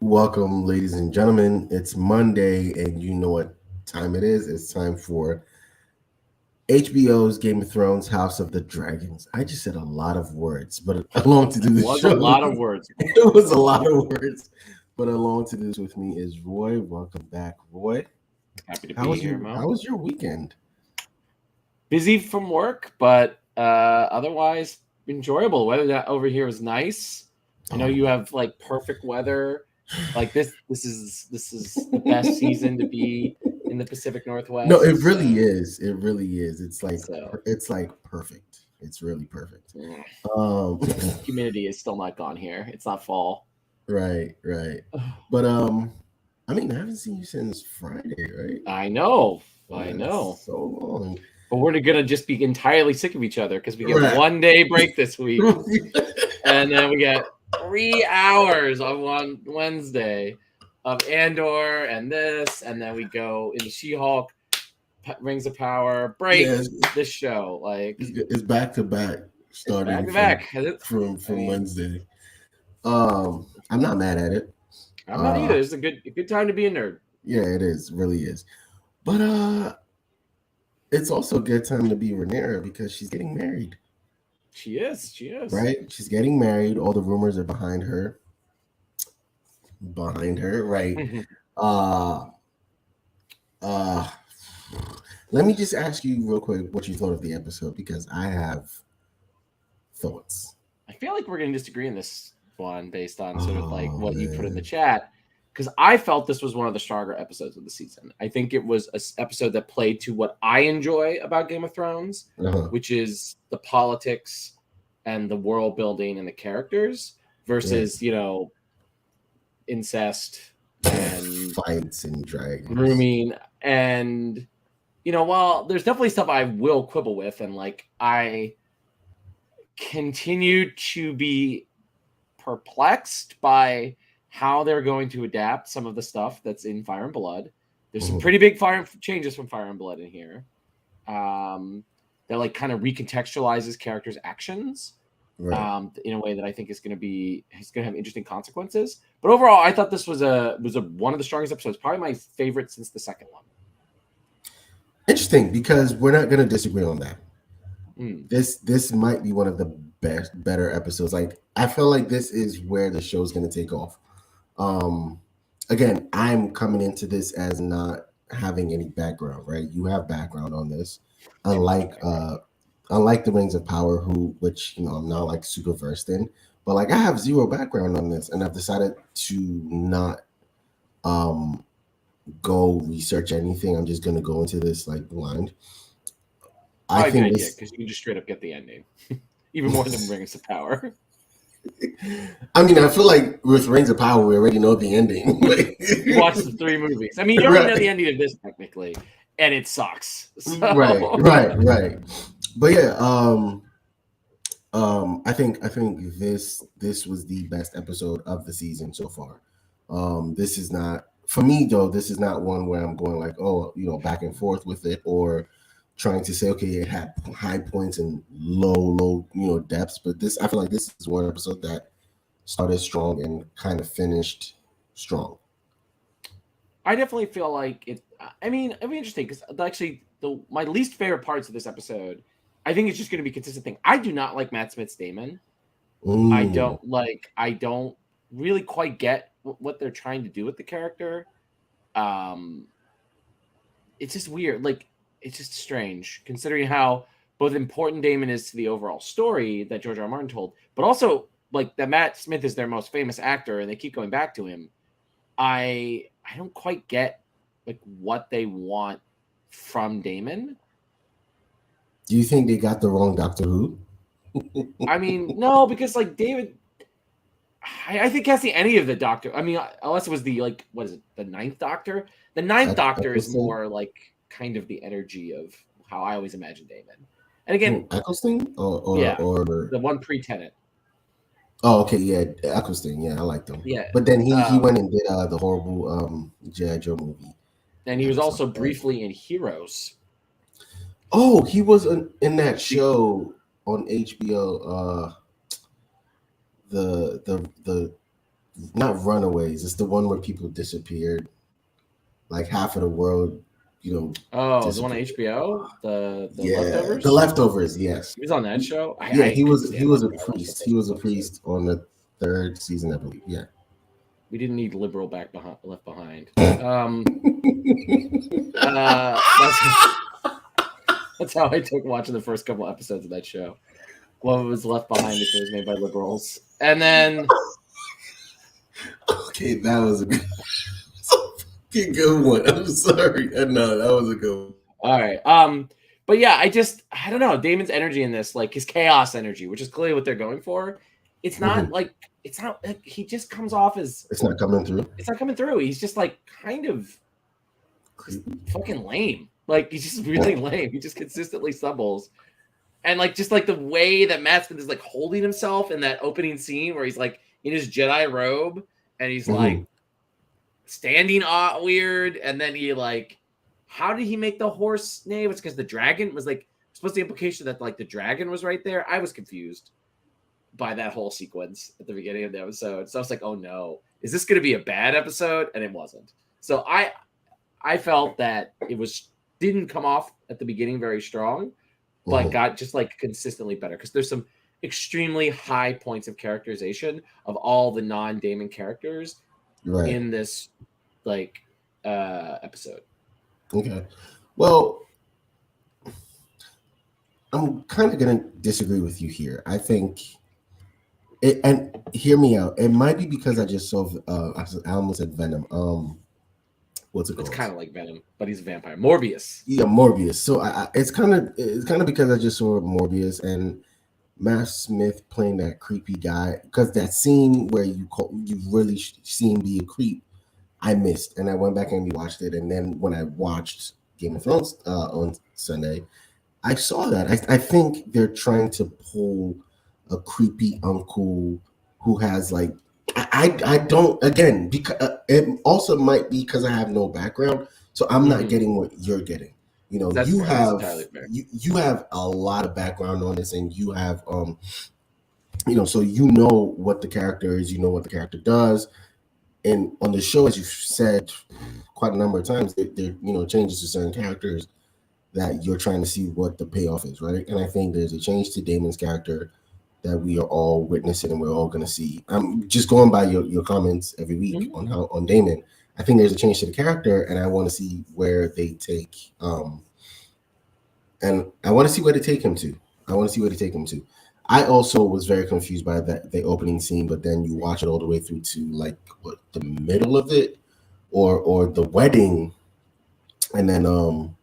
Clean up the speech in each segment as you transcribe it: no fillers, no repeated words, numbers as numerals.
Welcome, ladies and gentlemen. It's Monday, and you know what time it is. It's time for HBO's Game of Thrones House of the Dragons. I just said a lot of words, but along to do It the was a show, lot of words. it was a lot of words. But along to this with me is Roy. Welcome back, Roy. Happy to How be was here, your Mo. How was your weekend? Busy from work, but otherwise enjoyable. Weather that over here is nice. I know you have like perfect weather. Like this is the best season to be in the Pacific No, Northwest. it really is. It really is. So It's like perfect. It's really perfect. mm, Um, humidity is still not gone here. It's not fall. right. But I mean, I haven't seen you since Friday, right? I know, I know. That's so long. But we're gonna just be entirely sick of each other because we get Right. 1 day break this week. And then we get 3 hours on one Wednesday of Andor and this, and then we go into She-Hulk, Rings of Power, break Yeah, this show. Like it's back to back, it's back starting to from back. I from mean, Wednesday. I'm not mad at it. I'm not Uh, either. It's a good time to be a nerd. yeah, it is, really is. But it's also a good time to be Rhaenyra because she's getting married, She is. She is. right? She's getting married. All the rumors are behind her, right? Uh, uh, let me just ask you real quick what you thought of the episode because I have thoughts. I feel like we're going to disagree on this one based on sort of like Oh what you put in the man, chat. Because I felt this was one of the stronger episodes of the season. I think it was an episode that played to what I enjoy about Game of Thrones, uh-huh. which is the politics and the world building and the characters Right. versus, incest and Fights and dragons. grooming. And, while there's definitely stuff I will quibble with, and like I continue to be perplexed by how they're going to adapt some of the stuff that's in Fire and Blood. There's some Mhm. pretty big fire changes from Fire and Blood in here. That like kind of recontextualizes characters' actions Right. in a way that I think is going to have interesting consequences. But overall, I thought this was a one of the strongest episodes, probably my favorite since the second one. Interesting because we're not going to disagree on that. Mm. This might be one of the better episodes. Like I feel like this is where the show's going to take off. Um, Again, I'm coming into this as not having any background. Right, you have background on this, Too much unlike background. unlike the Rings of Power, which I'm not like super versed in. But like I have zero background on this, and I've decided to not um go research anything. I'm just gonna go into this like blind. I Probably a good think idea this. because you can just straight up get the ending, even more than Rings of Power. I mean, I feel like with Rings of Power, we already know the ending. You watch the three movies. I mean, you already know the Right, ending of this technically, and it sucks. right, So right. But yeah, I think this was the best episode of the season so far. This is not for me though. This is not one where I'm going like, oh, back and forth with it or trying to say, okay, it had high points and low, depths. But this, I feel like this is one episode that started strong and kind of finished strong. I definitely feel like it. I mean, it'd be interesting because actually, my least favorite parts of this episode, I think it's just going to be a consistent thing. I do not like Matt Smith's Damon. I Mm. don't like. I don't really quite get what they're trying to do with the character. Um, it's just weird. Like, it's just strange considering how both important Damon is to the overall story that George R. R. Martin told, but also like that Matt Smith is their most famous actor, and they keep going back to him. I don't quite get like what they want from Damon. Do you think they got the wrong Doctor Who? I mean, no, because like David, I think casting any of the Doctor. I mean, unless it was the like what is it, the Ninth Doctor? The Ninth Doctor is Eccleston? more like kind of the energy of how I always imagine Damon. And again, Eccleston yeah, or the one pre-tenant. oh, okay, yeah, Eccleston, yeah, I liked him. Yeah, But then he um, went and did the horrible G.I. Joe movie. and he That was was not also bad. briefly in Heroes. Oh, he was in that The, show on HBO. The not Runaways. It's the one where people disappeared. Like half of the world, Oh, the one on disappeared. HBO, the Yeah, the leftovers. leftovers. Yes. He was on that show. Yeah, I he couldn't was he stand that was a show. I watched the priest. He first was a couple episodes. priest on the third season, I believe. Yeah. We didn't need liberal left behind. That's that's how I took watching the first couple episodes of that show. What was left behind if it was made by liberals, and then Okay, that was a fucking good one. I'm sorry. No, that was a good one. all right. But yeah, I don't know. Damon's energy in this, like his chaos energy, which is clearly what they're going for. It's not Mhm. like he just comes off as It's not coming through. it's not coming through. He's just like kind of fucking lame. Like he's just really lame. He just consistently stumbles. And like just like the way that Matt Smith is like holding himself in that opening scene where he's like in his Jedi robe and he's like standing weird, and then he like, how did he make the horse name? It's because the dragon was like supposed to implication that like the dragon was right there. I was confused by that whole sequence at the beginning of the episode. So I was like, oh no, is this going to be a bad episode? And it wasn't. So I felt that it didn't come off at the beginning very strong, but got just like consistently better because there's some extremely high points of characterization of all the non-Damon characters in this like episode. Okay. Well, I'm kind of gonna disagree with you here. I think it, and hear me out. It might be because I just saw I almost said Venom. What's it called? It's kind of like Venom, but he's a vampire. Morbius. Yeah, Morbius. So it's kind of because I just saw Morbius and Matt Smith playing that creepy guy, because that scene where you really see him be a creep, I missed, and I went back and rewatched it, and then when I watched Game of Thrones on Sunday, I saw that. I think they're trying to pull a creepy uncle who has like I don't, again, because it also might be because I have no background, so I'm not getting what you're getting. That's you fair. have That's entirely fair. you have a lot of background on this, and you have so what the character is, what the character does, and on the show, as you've said quite a number of times, there changes to certain characters that you're trying to see what the payoff is, right? And I think there's a change to Damon's character that we are all witnessing and we're all going to see. I'm just going by your comments every week on Damon. I think there's a change to the character, and I want to see where they take and I want to see where they take him to. I also was very confused by the opening scene, but then you watch it all the way through to like the middle of it, or the wedding, and then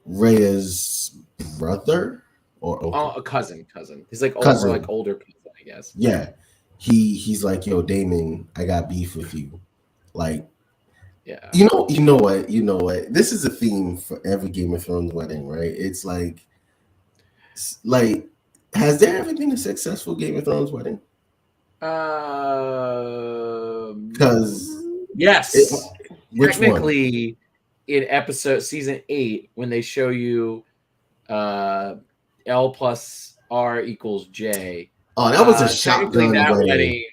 Rhea's brother or a cousin. He's like cousin. older cousin, I guess. Yeah, he's like, yo, Damon, I got beef with you. Like, yeah, you know what? This is a theme for every Game of Thrones wedding, right? It's like, has there ever been a successful Game of Thrones wedding? Because yes, technically, in season 8, when they show you L plus R equals J. Oh, that was a shotgun wedding.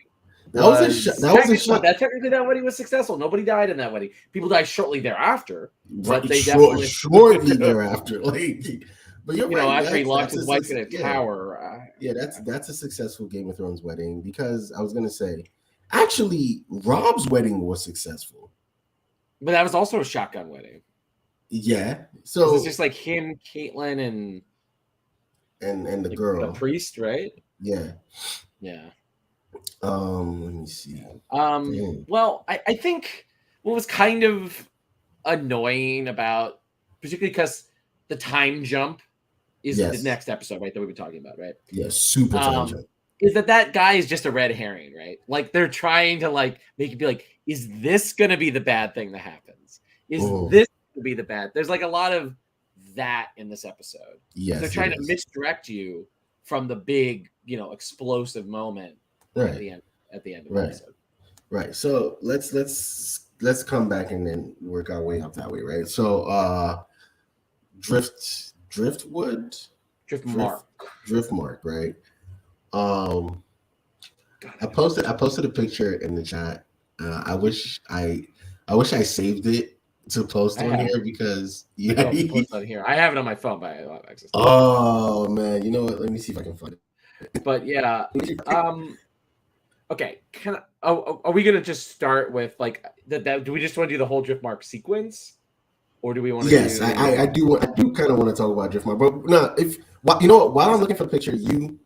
Technically, that wedding was successful. Nobody died in that wedding. People died shortly thereafter, but they definitely shortly thereafter. But you're right. After he locked his wife in a tower. That's a successful Game of Thrones wedding, because I was gonna say, actually, Rob's wedding was successful, but that was also a shotgun wedding. Yeah, so it's just like him, Caitlyn, and the girl, the priest, right? Yeah. Let me see. Well, I think what was kind of annoying about, particularly because the time jump is the next episode, right, that we've been talking about, right? Yeah, super time jump. Is that guy is just a red herring, right? Like they're trying to like make it be like, is this gonna be the bad thing that happens? Is this gonna be the bad? There's like a lot of that in this episode. Yes, they're trying to misdirect you from the big, explosive moment at the end of the episode. Right. So let's come back and then work our way up that way, right? So Driftmark, right? God, I posted a picture in the chat. I wish I saved it to post I on have. here because I don't know if you post on here. I have it on my phone, but I don't have access to it. oh man, you know what? Let me see if I can find it. But yeah, okay. Are we gonna just start with like that? Do we just want to do the whole Driftmark sequence, or do we want to Yes, do? I do kind of want to talk about Driftmark, but no, if you know what? While I'm looking for the picture, you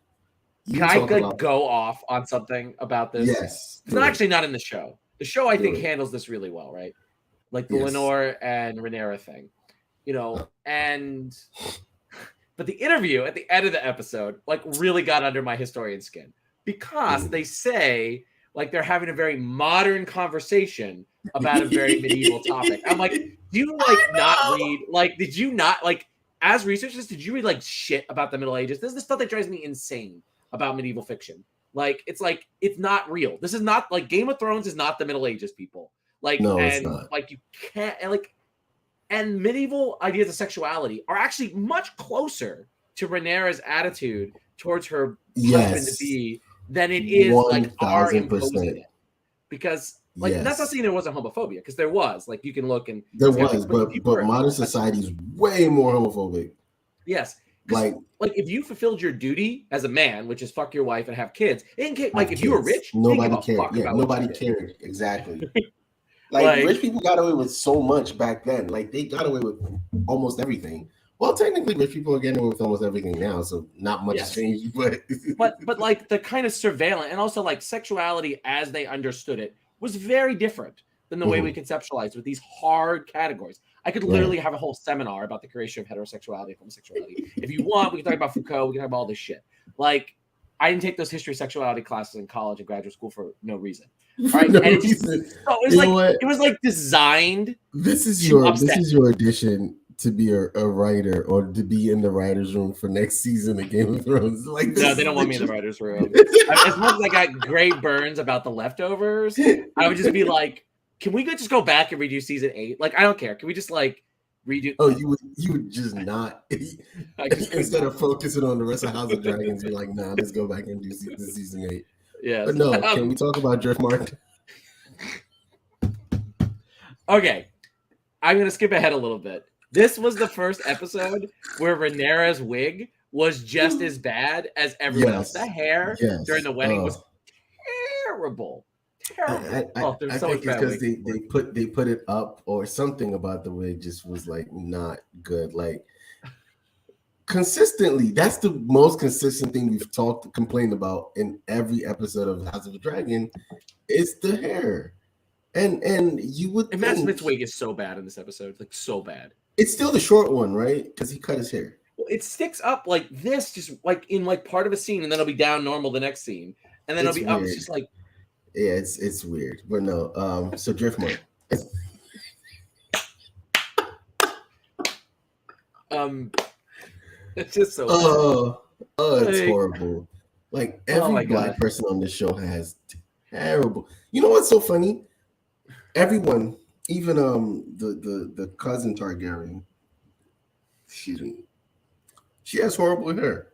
Can I talk like about go off on something about this? yes, It's do not it, actually not in the show. The show I do think it. handles this really well, right? Like the Yes, Lenore and Rhaenyra thing, and but the interview at the end of the episode like really got under my historian skin because they say like they're having a very modern conversation about a very medieval topic. I'm like, do you like not read like did you not like as researchers did you read like shit about the Middle Ages? This is the stuff that drives me insane about medieval fiction. Like it's not real. This is not like Game of Thrones is not the Middle Ages, people. Like no, it's and not. like you can't and medieval ideas of sexuality are actually much closer to Rhaenyra's attitude towards her husband to Yes, be than it is like our imposing 1000%. it. Because like that's not Yes, saying there wasn't homophobia, because there was. Like you can look and there see how was, people, but if you but were modern society is way more homophobic. yes, because Like like if you fulfilled your duty as a man, which is fuck your wife and have kids, it didn't care, like have if you were kids, rich, they didn't give nobody a cared. fuck Yeah, about what you nobody did. cared exactly. Like rich Like people got away with so much back then. Like they got away with almost everything. Well, technically, rich people are getting away with almost everything now, so not much has yes. changed. But But like the kind of surveillance and also like sexuality as they understood it was very different than the way we conceptualized with these hard categories. I could right, literally have a whole seminar about the creation of heterosexuality and homosexuality. If you want, we can talk about Foucault, we can talk about all this shit. Like I didn't take those history of sexuality classes in college and graduate school for no reason. All for right. no And it's reason. so You know what? it was like designed This is to this upset. is your audition to be a writer or to be in the writers' room for next season of Game of Thrones. Like this No, is they don't want me in the literally- writer's room. As much as I got great burns about the leftovers, I would just be like, can we just go back and redo season 8? Like, I don't care. Can we just like redo? Oh, you would just not I just could instead not. of focusing on the rest of House of Dragons, be like, nah, let's go back and do the season 8. Yes. But no, can we talk about Driftmark? Okay. I'm going to skip ahead a little bit. This was the first episode where Rhaenyra's wig was just as bad as everyone else. The hair during the wedding was terrible. Terrible. I so think much it's bad because they put it up or something about the wig just was like not good. Like consistently, that's the most consistent thing we've complained about in every episode of House of the Dragon. It's the hair. And you would And Matt Smith's wig is so bad in this episode, like so bad. It's still the short one, right? Because he cut his hair. Well, it sticks up like this, just like in like part of a scene, and then it'll be down normal the next scene, and then it'll be up. It's just like yeah, it's weird. But no, so Driftmark. It's just so it's horrible. Like every black person on this show has terrible. You know what's so funny? Everyone, even the cousin Targaryen, excuse me, she has horrible hair.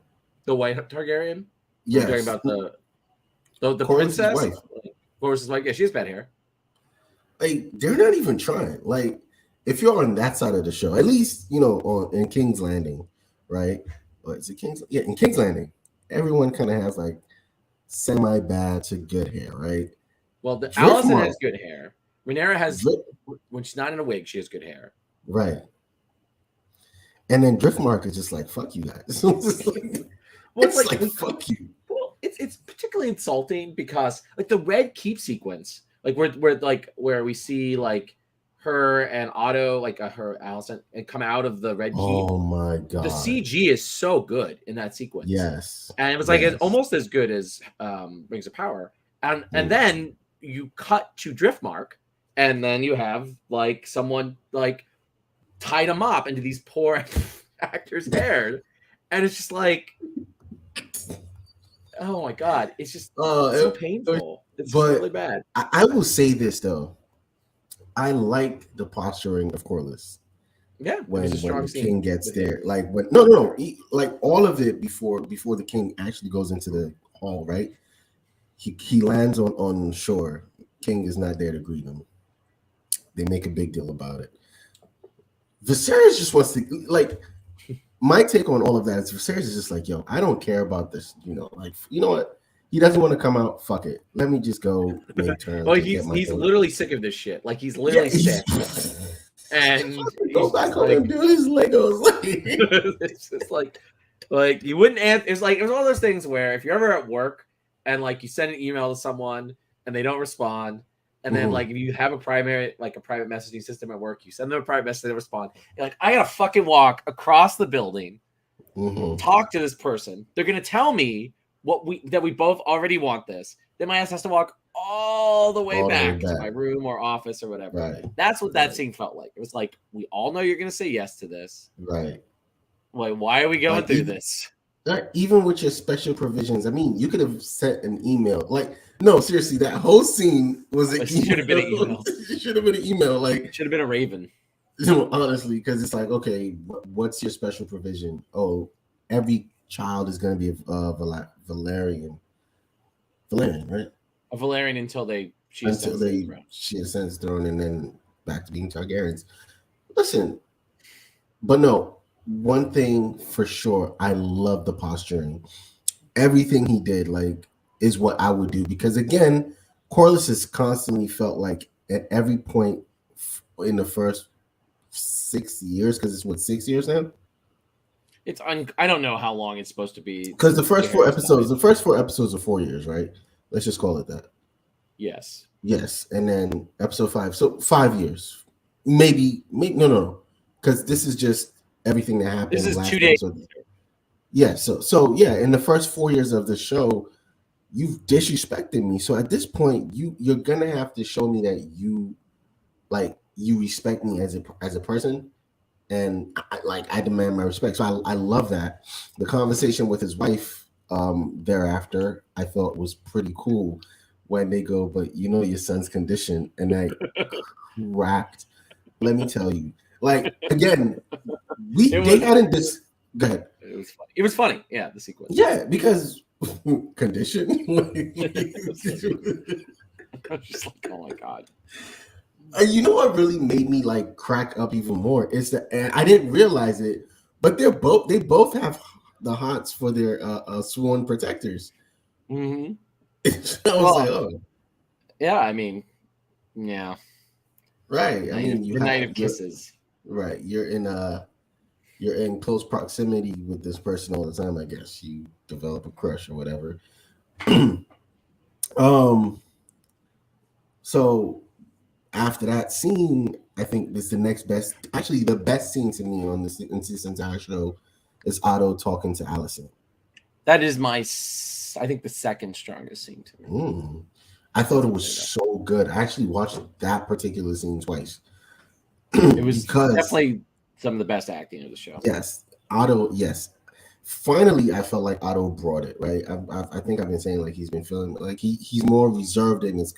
The white Targaryen. Yeah, talking about the Corlys's princess wife. Corlys's wife. Yeah, she has bad hair. Like they're not even trying. Like if you're on that side of the show, at least in King's Landing, right? Or is it King's? Yeah, in King's Landing, everyone kind of has like semi-bad to good hair, right? Well, Allison has good hair. Rhaenyra has, when she's not in a wig, she has good hair. Right. And then Driftmark is just like, fuck you guys. It's like fuck you. Well, it's particularly insulting because like the red keep sequence, like where we see like her and Otto, like her Allison, and come out of the red keep. Oh my god. The CG is so good in that sequence. Yes. And it was like it's almost as good as Rings of Power. And then you cut to Driftmark, and then you have like someone like tied a mop into these poor actors' hair, and it's just like, oh my god, it's just so painful. It's really bad. I will say this though, I like the posturing of Corlys. Yeah, when the king gets there, like when no, like all of it before the king actually goes into the hall, right? he lands on shore. King is not there to greet him. They make a big deal about it. Viserys just wants to like. My take on all of that is Viserys is just like, yo, I don't care about this. Like, you know what? He doesn't want to come out. Fuck it. Let me just go make terms. Well, and get my he's thing. literally sick of this shit. Like he's literally sick. And go back home and do his Legos. It's just like you wouldn't answer. It was one of those things where if you're ever at work and like you send an email to someone and they don't respond, and then like if you have a private messaging system at work, you send them a private message, they respond. You're like, I gotta fucking walk across the building, talk to this person. They're gonna tell me that we both already want this. Then my ass has to walk all the way back to my room or office or whatever. Right. That's what that scene felt like. It was like, we all know you're going to say yes to this. Right. Like, why are we going through this? Even with your special provisions, I mean, you could have sent an email. Like, no, seriously, that whole scene was an email. Should have been an email. It should have been an email. Like, it should have been a raven. Honestly, because it's like, okay, what's your special provision? Oh, every child is going to be a Valerian, right? A Valerian until she ascends the throne and then back to being Targaryens. Listen, but no, one thing for sure, I love the posturing. Everything he did, like, is what I would do, because again, Corlys has constantly felt like at every point in the first 6 years, because it's what, 6 years now. I don't know how long it's supposed to be, because the first four episodes are 4 years, right? Let's just call it that. Yes, and then episode 5, so 5 years, maybe no, because this is just everything that happened. This is 2 days. Yeah, so yeah, in the first 4 years of the show, you've disrespected me. So at this point, you're gonna have to show me that you respect me as a person, and I demand my respect. So I love that. The conversation with his wife thereafter, I thought was pretty cool when they go, but your son's condition, and I cracked. Let me tell you, like, again, they hadn't this. Go ahead. It was funny. Yeah, the sequence. Yeah, because condition. I was just like, oh my god. You know what really made me like crack up even more is that, and I didn't realize it, but they both have the hots for their sworn protectors. Mm-hmm. I was like, oh, yeah. I mean, yeah. Right. I mean, the night of kisses. Right. You're in close proximity with this person all the time. I guess you develop a crush or whatever. So after that scene, I think this is the next best. Actually, the best scene to me in this entire show is Otto talking to Alicent. That is I think the second strongest scene to me. I thought it was so good. I actually watched that particular scene twice. It was definitely some of the best acting of the show. Yes, Otto. Yes, finally, I felt like Otto brought it. Right. I think I've been saying like he's been feeling like he's more reserved in his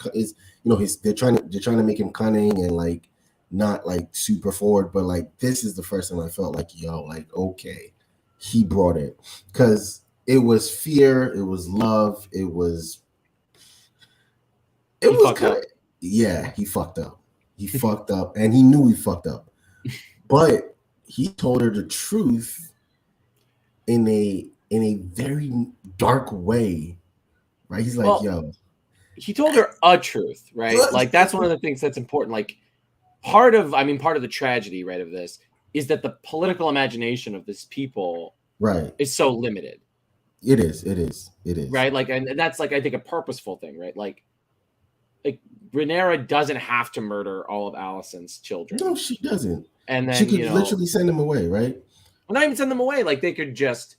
they're trying to make him cunning and like not like super forward, but like this is the first time I felt like okay, he brought it, because it was fear, it was love, it was kind of, yeah, he fucked up. He fucked up, and he knew he fucked up. But he told her the truth in a very dark way, right? He's like, he told her a truth, right? Like that's one of the things that's important. Like part of the tragedy, right, of this is that the political imagination of this people, right, is so limited. It is. Right, like, and that's like I think a purposeful thing, right? Like Rhaenyra doesn't have to murder all of Alicent's children. No, she doesn't. And then she could literally send them away, right? Well, not even send them away. Like they could just,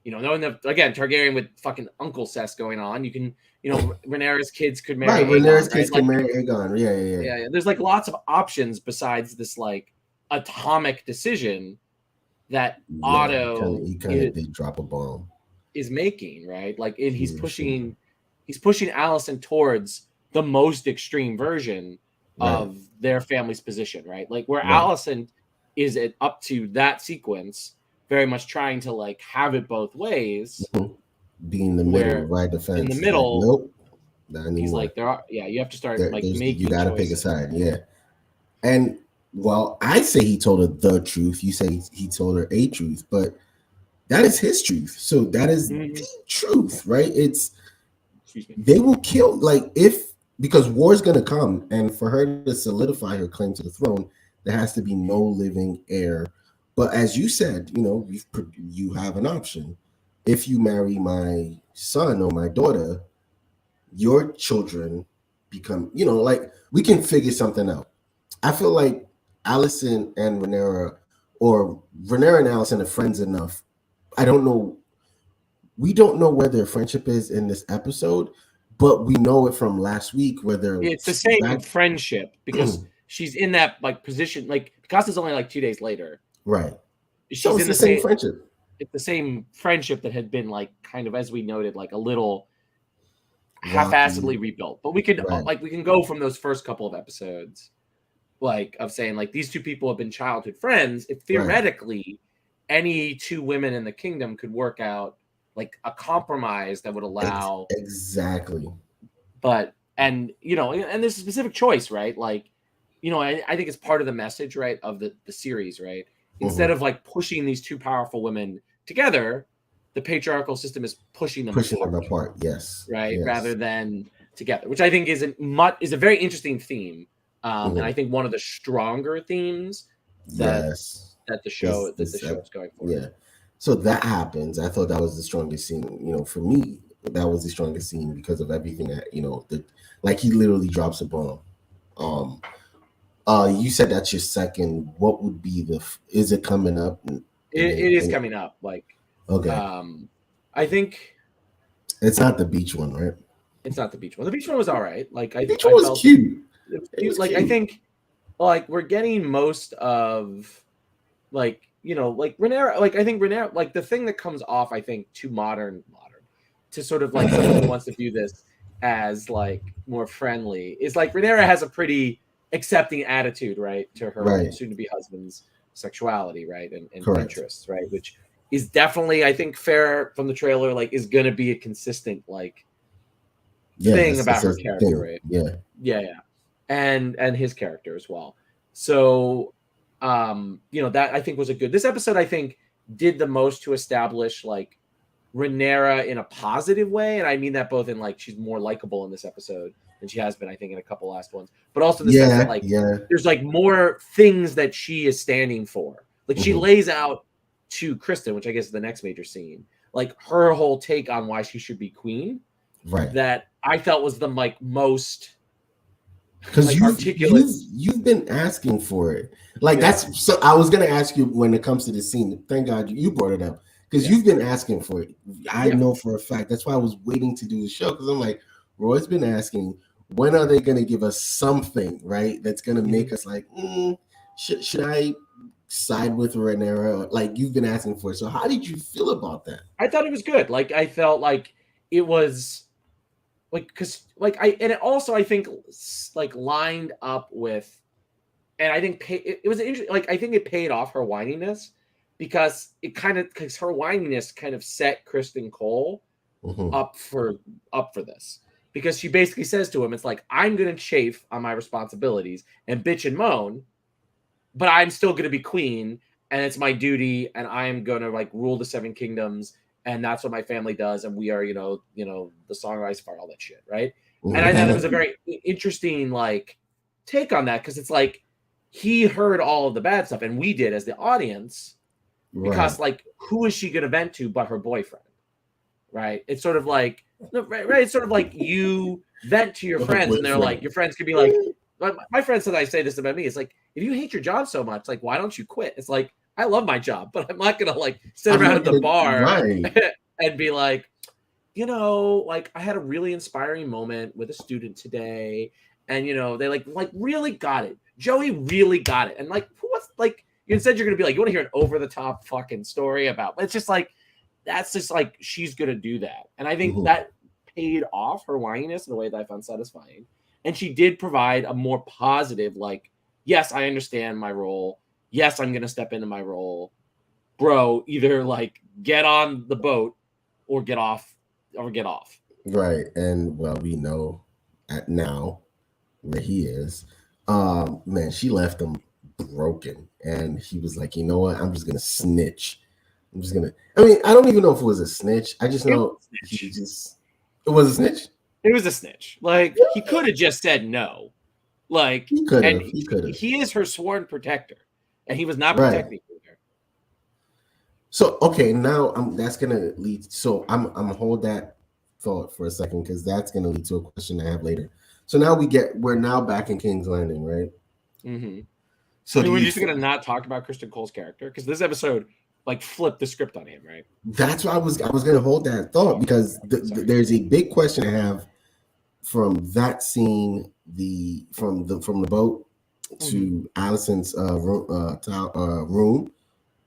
knowing that again, Targaryen with fucking Uncle Cess going on, you can, Rhaenyra's kids could marry. Right, Rhaenyra's kids could marry Aegon. Yeah. There's like lots of options besides this like atomic decision that Otto he kind of did drop a bomb. Is making, right? Like he's pushing Alicent towards the most extreme version of their family's position, right? Like where Alicent is up to that sequence, very much trying to like have it both ways, be in the middle, right? Defense in the middle. like, nope. Not He's anymore. like, you have to start like You making got to pick a choices. side. Yeah. And well, I say he told her the truth. You say he told her a truth, but that is his truth. So that is the truth, right? It's Excuse me. they will kill like if because war is going to come, and for her to solidify her claim to the throne, there has to be no living heir. But as you said, you have an option. If you marry my son or my daughter, your children become, like we can figure something out. I feel like Allison and Renera, or Renera and Allison are friends enough. I don't know. We don't know where their friendship is in this episode, but we know it from last week where they're It's the same back. friendship because she's in that like position. Like Picasso only like 2 days later. Right. So She's it's in the the same same. friendship. It's the same friendship that had been like kind of, as we noted, like a little Rocky. half-assedly rebuilt. But we Right. can go from those first couple of episodes, like of saying like these two people have been childhood friends. If Right. theoretically any two women in the kingdom could work out like a compromise that would allow Exactly. but and there's a specific choice, right? Like, I think it's part of the message, right, of the series, right? Instead of like pushing these two powerful women together, the patriarchal system is pushing them apart. Yes. right, rather Yes. than together, which I think is a very interesting theme, and I think one of the stronger themes that Yes. the show is going for. Yeah. So that happens. I thought that was the strongest scene. For me, that was the strongest scene because of everything that like he literally drops a bomb. Um. You said that's your second. What would be is it coming up? It is coming up. Like, Okay. I think it's not the beach one, right? It's not the beach one. The beach one was all right. Like the beach one was cute. It was cute. Like cute. I think, like we're getting most of, like like Renera. Like I think Renera. Like the thing that comes off, I think, too modern, to sort of like someone who wants to view this as like more friendly is like Renera has a pretty accepting attitude, right, to her soon-to-be husband's sexuality, right, and interests, right, which is definitely, I think, fair from the trailer. Like, is going to be a consistent like thing about her character, right? Yeah, and his character as well. So, that I think was a good. This episode, I think, did the most to establish like Renera in a positive way, and I mean that both in like she's more likable in this episode than she has been, I think, in a couple last ones, but also in the sense that like there's like more things that she is standing for. Like she lays out to Kristen, which I guess is the next major scene, like her whole take on why she should be queen. Right. That I felt was the like most because you've been asking for it. Like that's so. I was gonna ask you when it comes to this scene. Thank God you brought it up. Because you've been asking for it. I know for a fact. That's why I was waiting to do the show. Because I'm like, Roy's been asking, when are they going to give us something, right? That's going to make us like, should I side with Renera? Like, you've been asking for it. So how did you feel about that? I thought it was good. Like, I felt like it was, like, because, like, and it also, I think, like, lined up with, and I think it was interesting. Like, I think it paid off her whininess. Because her whininess kind of set Kristen Cole up for this, because she basically says to him, "It's like I'm going to chafe on my responsibilities and bitch and moan, but I'm still going to be queen, and it's my duty, and I am going to like rule the Seven Kingdoms, and that's what my family does, and we are, the Song of Ice and Fire, all that shit, right?" And I thought it was a very interesting like take on that, because it's like he heard all of the bad stuff, and we did as the audience. Because like, who is she going to vent to but her boyfriend, right? It's sort of like, right? It's sort of like you vent to your friends, and they're like, your friends could be like, my friend said I say this about me. It's like, if you hate your job so much, like, why don't you quit? It's like, I love my job, but I'm not going to like sit around at the bar and be like, like I had a really inspiring moment with a student today, and they like really got it. Joey really got it, and like, who was like. Instead, you're going to be like, you want to hear an over-the-top fucking story about... It's just like, that's just like, she's going to do that. And I think that paid off her whininess in a way that I found satisfying. And she did provide a more positive, like, yes, I understand my role. Yes, I'm going to step into my role. Bro, either like get on the boat or get off. Right. And well, we know at now where he is. Man, she left him broken. And he was like, you know what? I'm just gonna snitch. I'm just gonna I mean, I don't even know if it was a snitch. I just It was know a he snitch. just it was a snitch. It was a snitch. Like he could have just said no. Like, He could and have. He could have. he is her sworn protector, and he was not Right. protecting her. So okay, now that's gonna lead. So I'm hold that thought for a second because that's gonna lead to a question I have later. So now we're now back in King's Landing, right? Mm-hmm. So I mean, do we're you just think gonna not talk about Kristen Cole's character because this episode like flipped the script on him, right? that's why I was gonna hold that thought Oh, because sorry. there's a big question I have from that scene, from the boat to Allison's room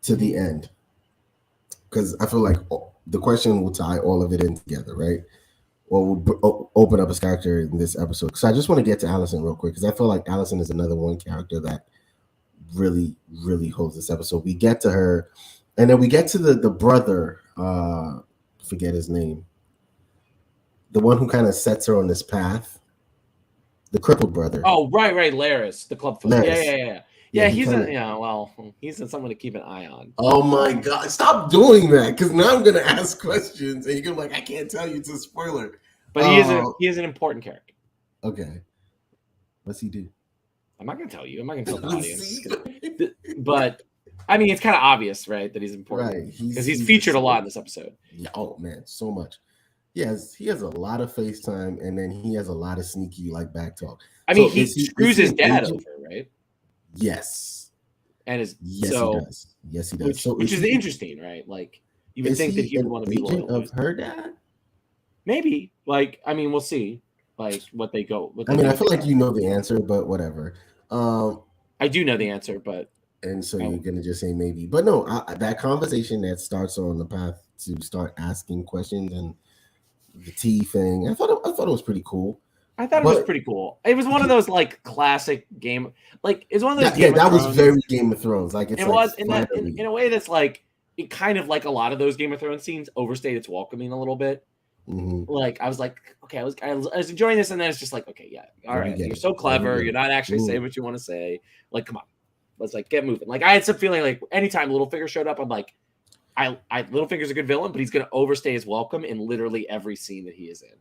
to the end, because I feel like the question will tie all of it in together, right? Or will open up his character in this episode. So I just want to get to Allison real quick because I feel like Allison is another one character that really, really holds this episode. We get to her, and then we get to the brother. Forget his name. The one who kind of sets her on this path. The crippled brother, Oh, right, Laris, the clubfoot. Yeah, Laris. yeah, yeah. Yeah, Yeah, he he's kind a of. well, he's someone to keep an eye on. Oh my god! Stop doing that because now I'm gonna ask questions and you're gonna be like, I can't tell you. It's a spoiler. But he is an important character. Okay. What's he do? I'm not gonna tell you. I'm not gonna tell the audience. See? But I mean, it's kind of obvious, right, that he's important Right. because he's featured a lot in this episode. Yeah, oh man, so much. He has a lot of FaceTime and then he has a lot of sneaky like back talk. I mean, So he screws his an dad agent? over, right? Yes. And his Yes, so he does. Yes, he does. which is interesting, right? Like you would think that he would an want to be agent loyal to of his her dad? maybe. Like I mean, we'll see. Like what they do I with feel the like you know the answer, but whatever. I do know the answer, but And so you're gonna just say maybe, but no, that conversation that starts on the path to start asking questions and the tea thing, I thought it was pretty cool. I thought it was But pretty cool. It was one of those like classic game, like it's one of those yeah, Game of that was Thrones. very Game of Thrones. Like it's It like was in that finally. in a way that's like it kind of like a lot of those Game of Thrones scenes overstayed its welcoming a little bit. Mhm. Like I was like, okay, I was enjoying this, and then it's just like, okay, yeah, all right, you're so clever, you're not actually saying what you want to say. Like, come on, let's like get moving. Like I had some feeling like anytime Littlefinger showed up, I'm like, I Littlefinger's a good villain, but he's gonna overstay his welcome in literally every scene that he is in.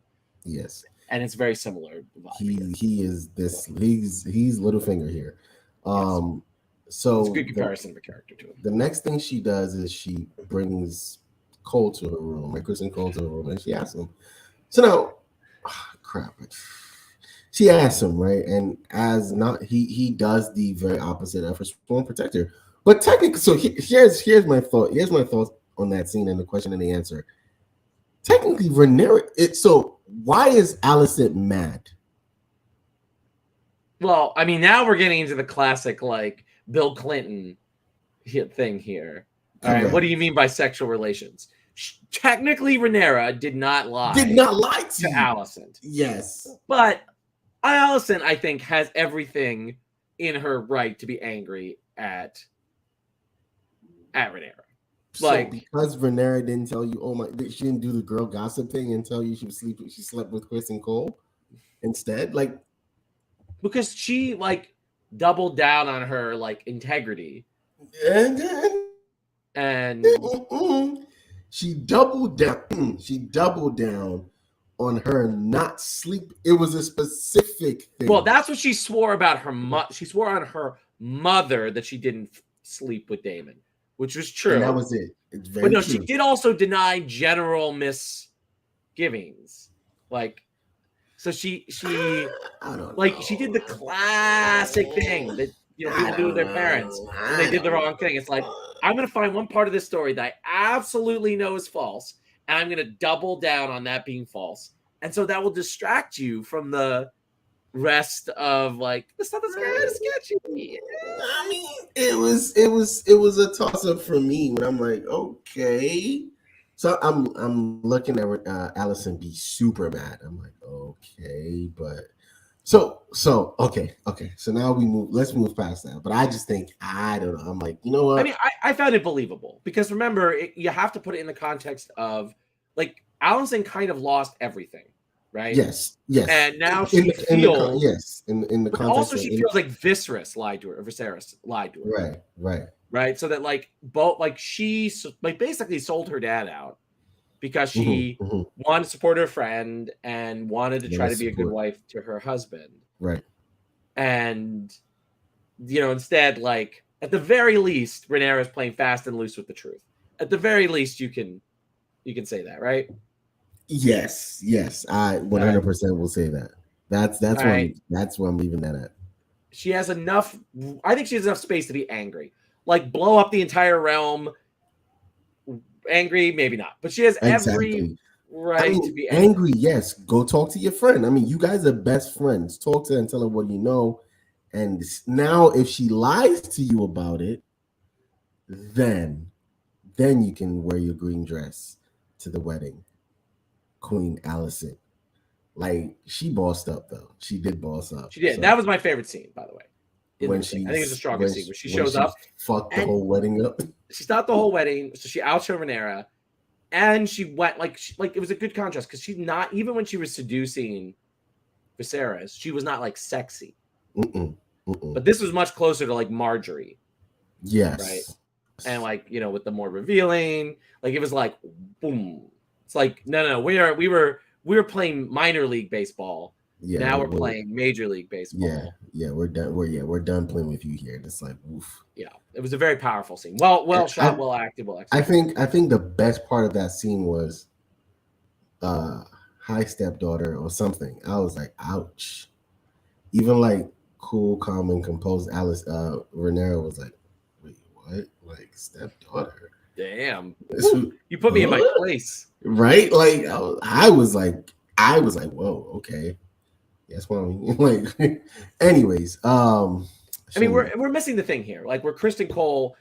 Yes, and it's very similar. He is this. He's Littlefinger here. Yes. So it's a good comparison of a character to him. The next thing she does is she brings Cole to her room, like Kristen Cole to her room, and she asks him. So now, crap. She asks him, right? And as not he does the very opposite of her sworn protector. But technically, so here's my thought. Here's my thoughts on that scene and the question and the answer. Technically, Rhaenyra. So why is Alicent mad? Well, I mean, now we're getting into the classic like Bill Clinton thing here. All right, what do you mean by sexual relations? Technically, Rhaenyra did not lie. To Alicent. Yes, but Alicent, I think, has everything in her right to be angry at Rhaenyra. So because Rhaenyra didn't tell you, she didn't do the girl gossip thing and tell you she slept with Kristen Cole instead, like because she like doubled down on her like integrity, and she doubled down. She doubled down on her not sleep. It was a specific thing. Well, that's what she swore about her she swore on her mother that she didn't sleep with Daemon, which was true. And that was it. It's very but no, true. she did also deny general misgivings. Like, so she like she did the classic thing that people do with their parents when they did the wrong thing. It's like, I'm going to find one part of this story that I absolutely know is false, and I'm going to double down on that being false. And so that will distract you from the rest of like the stuff that's kind of sketchy. I mean, it was a toss up for me when I'm like, okay. So I'm looking at Alicent be super mad. I'm like, okay, but so okay. So now let's move past that. But I just think I don't know. I'm like, you know what? I mean, I found it believable because remember, you have to put it in the context of like Allison kind of lost everything, right? Yes, yes. And now she feels, yes, in the but context also of she feels like Viserys lied to her, or Viserys lied to her. right. Right. So that like both, like she like basically sold her dad out because she wanted to support her friend and wanted to try to be a good wife to her husband. Right. And, instead, like, at the very least, Rhaenyra is playing fast and loose with the truth. At the very least, you can say that, right? Yes, I 100% will say that. That's where I'm leaving that at. She has enough. I think she has enough space to be angry, like blow up the entire realm. Angry, maybe not, but she has every right to be angry. Yes, go talk to your friend. I mean, you guys are best friends. Talk to her and tell her what you know. And now, if she lies to you about it, then you can wear your green dress to the wedding, Queen Allison. Like, she bossed up, though. She did boss up. She did. So, that was my favorite scene, by the way. When I think it's the strongest scene where she shows up, fucked the whole wedding up. She stopped the whole wedding, so she outshowed Rhaenyra, and she went like it was a good contrast because she's not, even when she was seducing Viserys, she was not like sexy. But this was much closer to like Marjorie. Yes. Right. And like, with the more revealing, like it was like boom. It's like no, we were playing minor league baseball. Yeah, now we're playing Major League Baseball. Yeah, we're done. We're done playing with you here. It's like, oof. Yeah, it was a very powerful scene. Well shot, well acted, well executed. I think the best part of that scene was, "Hi, stepdaughter" or something. I was like, ouch. Even like cool, calm, and composed Rhaenyra was like, wait, what? Like, stepdaughter? Damn, you put me in my place, right? Like I was like, whoa, okay. That's what I mean. Like, anyways, I mean, we're missing the thing here. Like, where Kristen Cole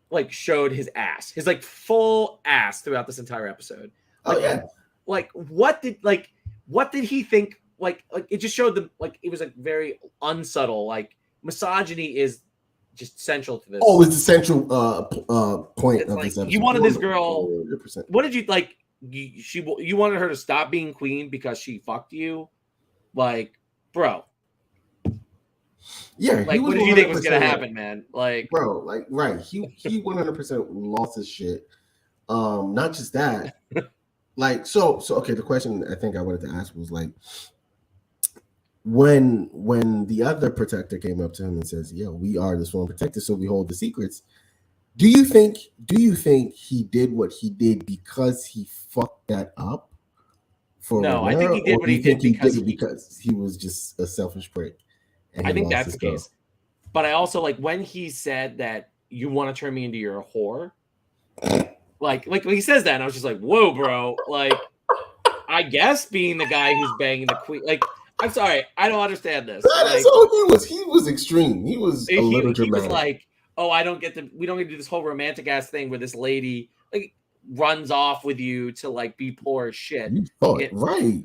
like showed his ass, his like full ass throughout this entire episode. Like, like what did he think? Like it just showed them, like it was like very unsubtle. Like misogyny is just central to this. Oh, it's the central point of this episode. You wanted this girl. 100%. What did you like? You wanted her to stop being queen because she fucked you. Like, bro. Yeah. Like, what did you think was gonna happen, man? Like, bro, like, right. He 100% lost his shit. Not just that. Like, so okay, the question I think I wanted to ask was like, when the other protector came up to him and says, "Yo, we are the sworn protectors, so we hold the secrets." Do you think he did what he did because he fucked that up? No, I think he did what he did because he was just a selfish prick. I think that's the case. But I also, like, when he said that you want to turn me into your whore, like when he says that, and I was just like, whoa, bro. Like, I guess being the guy who's banging the queen, like, I'm sorry, I don't understand this. That's all he was extreme. He was a little dramatic. He was like, oh, we don't get to do this whole romantic ass thing where this lady like runs off with you to like be poor as shit. You thought right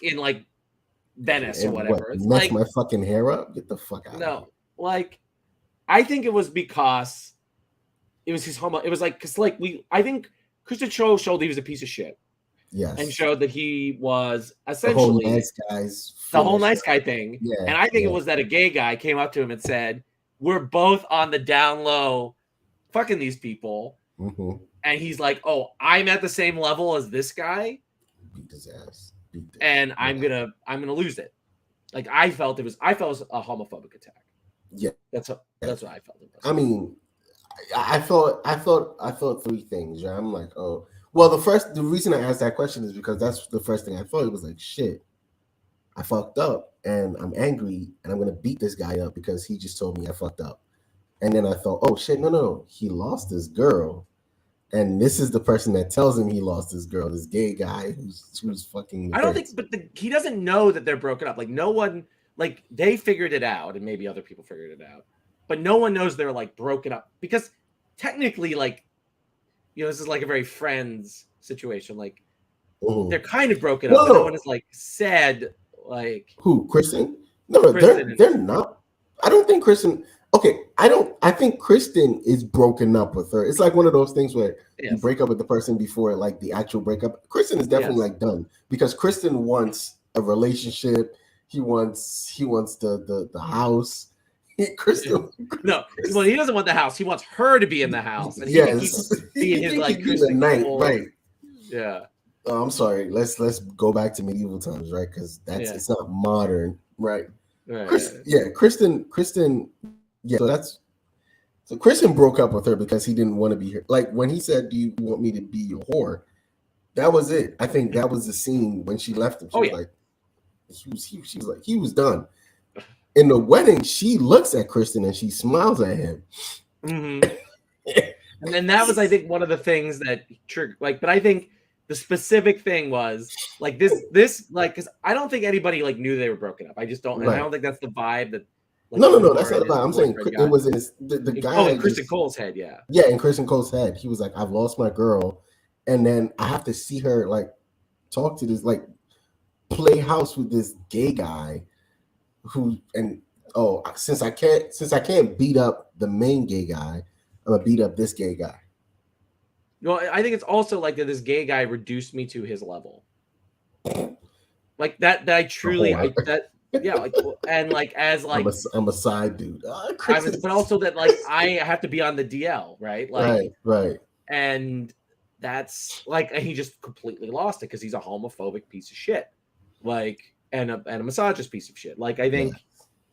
in like Venice or whatever. It's mess my fucking hair up. Get the fuck out. No, like I think it was because it was his homo. It was like because like I think Kristen Cho showed he was a piece of shit. Yes, and showed that he was essentially the whole nice guy thing. Yeah, and I think it was that a gay guy came up to him and said, "We're both on the down low, fucking these people." Mm-hmm. And he's like, "Oh, I'm at the same level as this guy." Beat his ass. And I'm gonna lose it. Like I felt it was a homophobic attack. Yeah, that's what I felt. I mean, I thought three things. Right? I'm like, oh. Well, the reason I asked that question is because that's the first thing I thought. It was like, shit, I fucked up and I'm angry and I'm going to beat this guy up because he just told me I fucked up. And then I thought, oh shit, no. He lost his girl. And this is the person that tells him he lost his girl, this gay guy who's fucking. I don't think, but he doesn't know that they're broken up. Like no one, like they figured it out and maybe other people figured it out, but no one knows they're like broken up because technically like, this is like a very Friends situation. Like they're kind of broken up. But no one is like said like who Kristen. No, Kristen they're not. I don't think Kristen. Okay, I think Kristen is broken up with her. It's like one of those things where you Yes. break up with the person before like the actual breakup. Kristen is definitely Yes. like done because Kristen wants a relationship. He wants the house. Kristen, No, well, Chris, he doesn't want the house. He wants her to be in the house, and he can keep yes, being he his can like keep being a Kristen knight, Cole. right? Yeah, I'm sorry. Let's go back to medieval times, right? Because that's yeah, it's not modern, right? right. Kristen. Yeah, so Kristen broke up with her because he didn't want to be here. Like when he said, "Do you want me to be your whore?" That was it. I think that was the scene when she left him. She Oh was yeah. like, she was like, he was done. In the wedding, she looks at Kristen and she smiles at him. Hmm. And then that was, I think, one of the things that triggered. Like, but I think the specific thing was like this, like, because I don't think anybody like knew they were broken up. I just don't, and I Right. don't think that's the vibe that like No. That's Umar not and his about. I'm saying boyfriend it got. was in the Oh, in guy Kristen just Cole's head, yeah. yeah. In Kristen Cole's head, he was like, "I've lost my girl," and then I have to see her like talk to this like play house with this gay guy who and oh since I can't beat up the main gay guy, I'm gonna beat up this gay guy. Well, I think it's also like that this gay guy reduced me to his level. Like that I truly Oh, I that yeah, like and like as like I'm a side dude. I was, Kristen. but also that like I have to be on the DL, right? Like, Right. and that's like he just completely lost it because he's a homophobic piece of shit, like, and a misogynist piece of shit. Like, I Yeah, think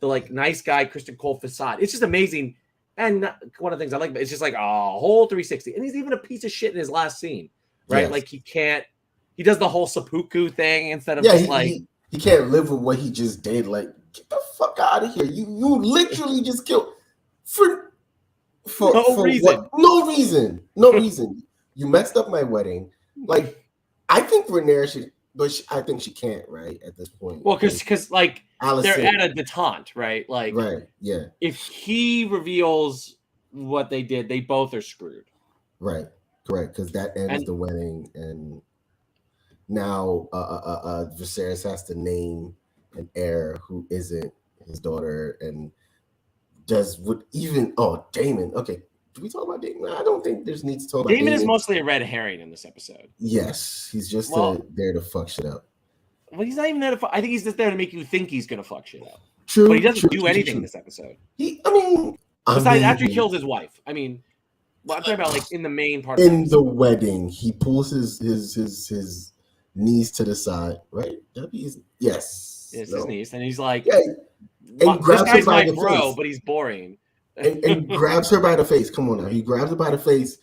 the like nice guy Kristen Cole facade, it's just amazing. And one of the things I like, it's just like a whole 360, and he's even a piece of shit in his last scene, right? yes, Like he does the whole seppuku thing instead of yeah. just He, like he he can't live with what he just did. Like, get the fuck out of here. You literally just killed for no for what? reason. No reason. No reason. You messed up my wedding. Like, I think Rhaenyra should, but I think she can't. Right at this point, Well, because because like they're Allison. at a detente, right? Like Right. Yeah. if he reveals what they did, they both are screwed. Right. Correct. Because that ends And the wedding, and now Viserys has to name an heir who isn't his daughter, and would even Damon. Okay, do we talk about Damon? I don't think there's need to talk about Damon is Damon. mostly a red herring in this episode. Yes, he's just Well, there to fuck shit up. he's not even there to. I think he's just there to make you think he's gonna fuck shit up. But he True, doesn't true, do true, true, anything in true. this episode. I Besides, after he mean, kills his wife. I mean, well, I'm talking about like in the main part of the in the episode. wedding, he pulls his knees to the side, right? Yes, It's his no, niece, and he's like, yeah, and "This grabs her guy's by my the bro, face. but he's boring." And grabs her by the face. Come on now, he grabs her by the face,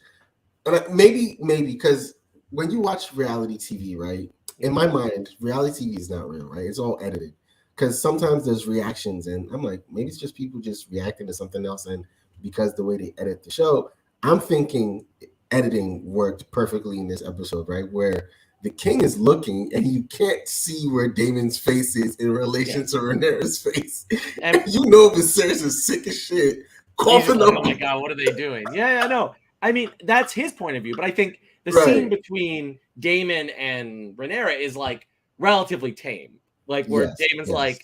and maybe because when you watch reality TV, right? In my mind, reality TV is not real, right? It's all edited. Because sometimes there's reactions, and I'm like, maybe it's just people just reacting to something else, and because the way they edit the show, I'm thinking editing worked perfectly in this episode, right? Where the king is looking, and you can't see where Damon's face is in relation to Rhaenyra's face. And You know, Viserys is sick as shit, he's just coughing like, up. "Oh my god, what are they doing?" Yeah, I know. I mean, that's his point of view, but I think the scene Right. between Damon and Rhaenyra is like relatively tame. Like where Yes. Damon's Yes.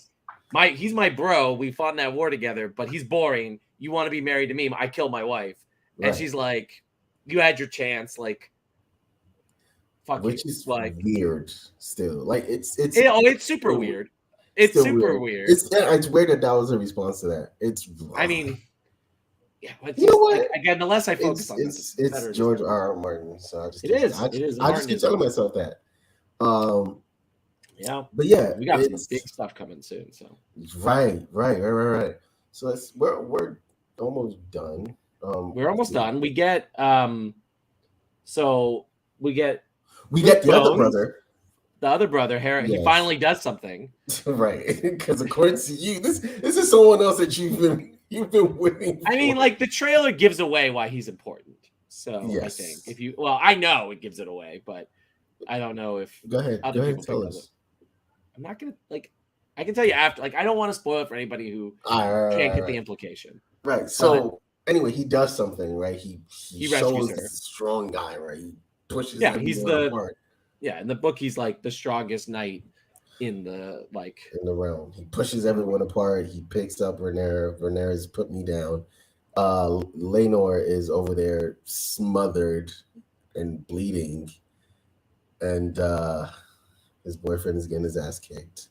like, he's my bro. We fought in that war together, but he's boring. You want to be married to me? I killed my wife, and Right. she's like, "You had your chance. Like, fuck you." Which is Like, weird still. Like it's it's super still, weird. It's still super weird. weird. It's weird that was a response to that. It's I mean, yeah, but you know just like what? again, the less I focus It's on this, it's the it's better it is. George R. R. Martin. So It is. It is. I just keep telling myself that. Yeah, But yeah, we got some it's big stuff coming soon. So right. So we're almost done. we're almost done. We get so we get we Luke get the other Bones, brother. the other brother. Harry, he Yes. finally does something. Right, because according to you, this is someone else that you've been waiting for. I mean, like the trailer gives away why he's important. So Yes. I think I know it gives it away, but I don't know if Go ahead, other people tell picked up us. I'm not gonna like. I can tell you after. Like, I don't want to spoil it for anybody who can't get the implication. Right. So anyway, he does something, right? He rescues shows her. he's a strong guy, right? He pushes Yeah, everyone he's the apart. yeah. In the book, he's like the strongest knight in the in the realm. He pushes everyone apart. He picks up Rhaenyra. Rhaenyra's put me down. Laenor is over there smothered and bleeding, and his boyfriend is getting his ass kicked.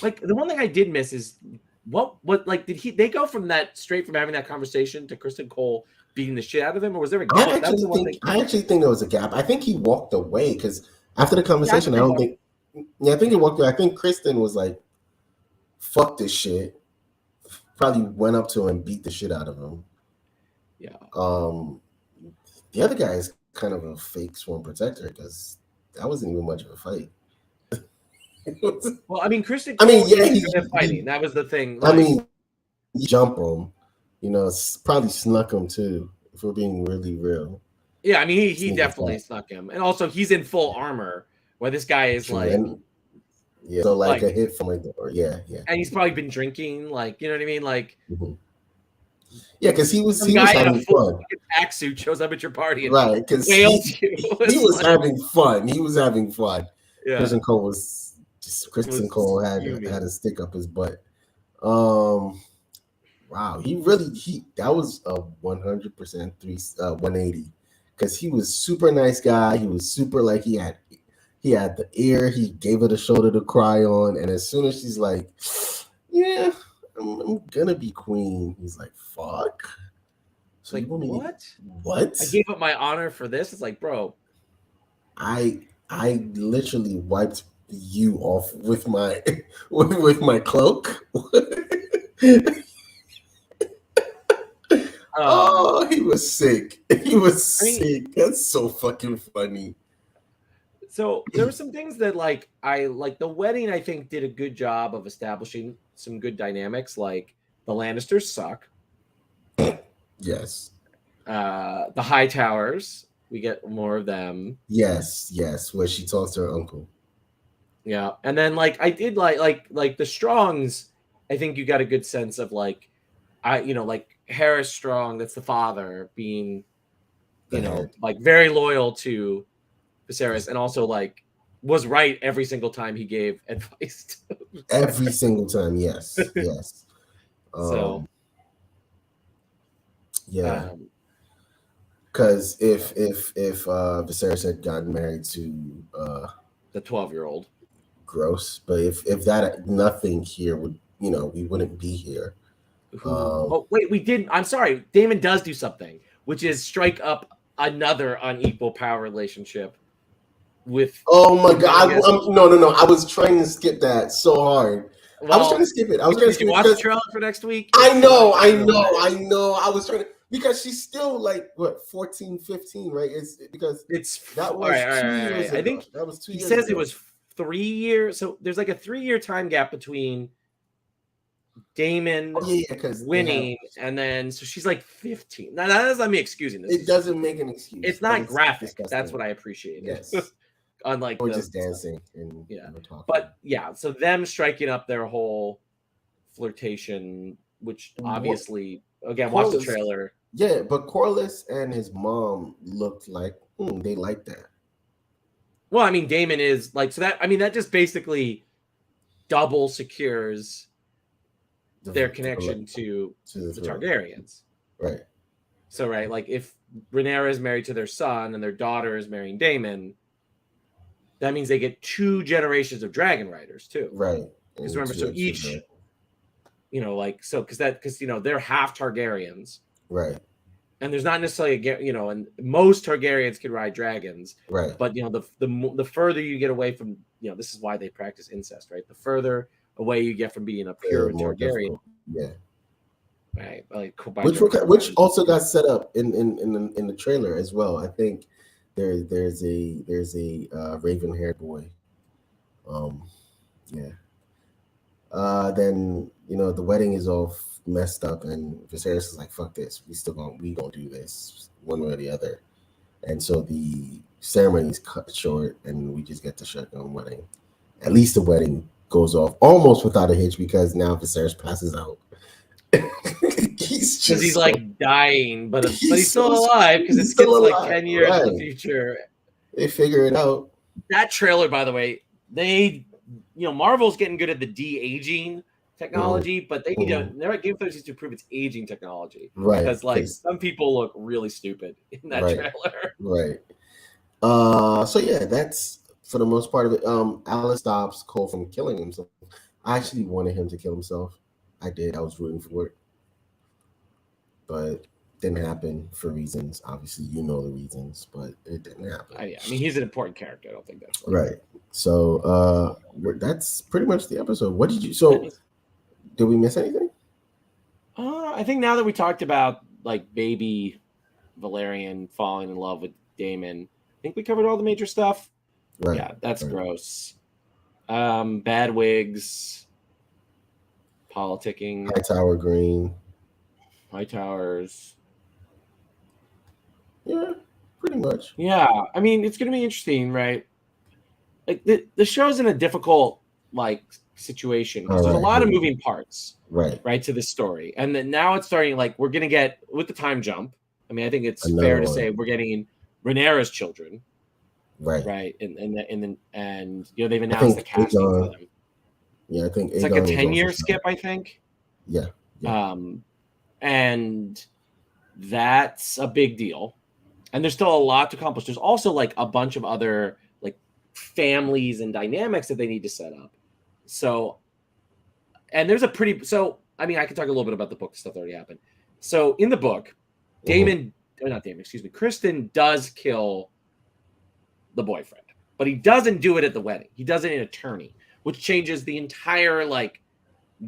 Like the one thing I did miss is what like did they go from that straight from having that conversation to Kristen Cole beating the shit out of him, or was there a gap? I actually think there was a gap. I think he walked away because after the conversation, I think he walked away. I think Kristen was like, "Fuck this shit." Probably went up to him and beat the shit out of him. Yeah. The other guy is kind of a fake sworn protector because that wasn't even much of a fight. Well, I mean, Kristen Cole he's fighting. That was the thing. Like, I mean, you jump him, probably snuck him too, if we're being really real. Yeah, I mean, he definitely snuck him. And also, he's in full armor, where this guy is True. like... Yeah, so like a hit from the door. Yeah. And he's probably been drinking, like, you know what I mean? Like... Mm-hmm. Yeah, because he was having fun. Axe suit shows up at your party, and right? Because he was having fun. He was having fun. Yeah. Kristen Cole had a stick up his butt. Wow, that was a 100% 180 because he was super nice guy. He was super like he had the ear. He gave her the shoulder to cry on, and as soon as she's like, yeah. I'm gonna be queen. He's like, fuck. So like, what? What? I gave up my honor for this. It's like, bro. I literally wiped you off with my with my cloak. Oh, he was sick. Sick. That's so fucking funny. So there were some things that like the wedding, I think, did a good job of establishing some good dynamics. Like the Lannisters suck. Yes. The Hightowers, we get more of them. Yes, where she talks to her uncle. Yeah, and then like I did like the Strongs. I think you got a good sense of like Harris Strong, that's the father, being like very loyal to Viserys, and also like was right every single time he gave advice. Every single time, yes. So, yeah, because if Viserys had gotten married to the 12-year-old, gross. But if that nothing here would we wouldn't be here. Oh wait, we didn't. I'm sorry. Daemon does do something, which is strike up another unequal power relationship. With my god, no! I was trying to skip that so hard. Well, I was trying to skip it. Did you watch the trailer for next week? I know. I was trying to because she's still like what 14, 15, right? That was 2 years ago. I think that was 2 years. He says it was 3 years. So there's like a 3-year time gap between Daemon winning, and then so she's like 15. Now that doesn't me excusing this. It doesn't make an excuse. It's not graphic. That's what I appreciate. Yes. Unlike just dancing and talking. But yeah, so them striking up their whole flirtation, which obviously again, watch the trailer. Yeah, but Corlys and his mom looked like they like that. Well, I mean, Daemon is like so that. I mean, that just basically double secures their connection to the Targaryens. Right. So like if Rhaenyra is married to their son and their daughter is marrying Daemon, that means they get 2 generations of dragon riders too. Right. Because remember, so each, because they're half Targaryens. Right. And there's not necessarily and most Targaryens can ride dragons. Right. But the further you get away from, this is why they practice incest, right? The further away you get from being a pure Targaryen. Yeah. Right. Like which also got set up in the trailer as well. I think there's a raven-haired boy. Yeah. Then the wedding is all messed up, and Viserys is like, "Fuck this, we gonna do this one way or the other," and so the ceremony is cut short, and we just get the shotgun wedding. At least the wedding goes off almost without a hitch because now Viserys passes out. He's like dying, but he's still alive because it skips like 10 years in the future. They figure it out. That trailer, by the way, they Marvel's getting good at the de-aging technology, but they need Mhm. to. They're at Game of Thrones needs to improve its aging technology Right. because like some people look really stupid in that Right. trailer. Right. So yeah, that's for the most part of it. Alice stops Cole from killing himself. I actually wanted him to kill himself. I did. I was rooting for it, but didn't happen for reasons. Obviously, you know the reasons, but it didn't happen. I mean, he's an important character. I don't think that's Right. So that's pretty much the episode. What did you? So did we miss anything? I think now that we talked about like baby Valerian falling in love with Damon, I think we covered all the major stuff. Right. Yeah, that's gross. Bad wigs, politicking, Hightower Green. high towers. Yeah, pretty much. Yeah, I mean it's gonna be interesting, right? Like the show's in a difficult like situation because there's a lot of moving parts, right, to this story, and then now it's starting like we're gonna get with the time jump. I mean, I think it's fair to say we're getting Rhaenyra's children, right, and they've announced the casting for them. Yeah, I think it's like a 10-year skip. I think. Yeah. And that's a big deal. And there's still a lot to accomplish. There's also like a bunch of other like families and dynamics that they need to set up. So, and there's a pretty, so, I mean, I can talk a little bit about the book stuff that already happened. So in the book, Kristen does kill the boyfriend, but he doesn't do it at the wedding. He does it in attorney, which changes the entire like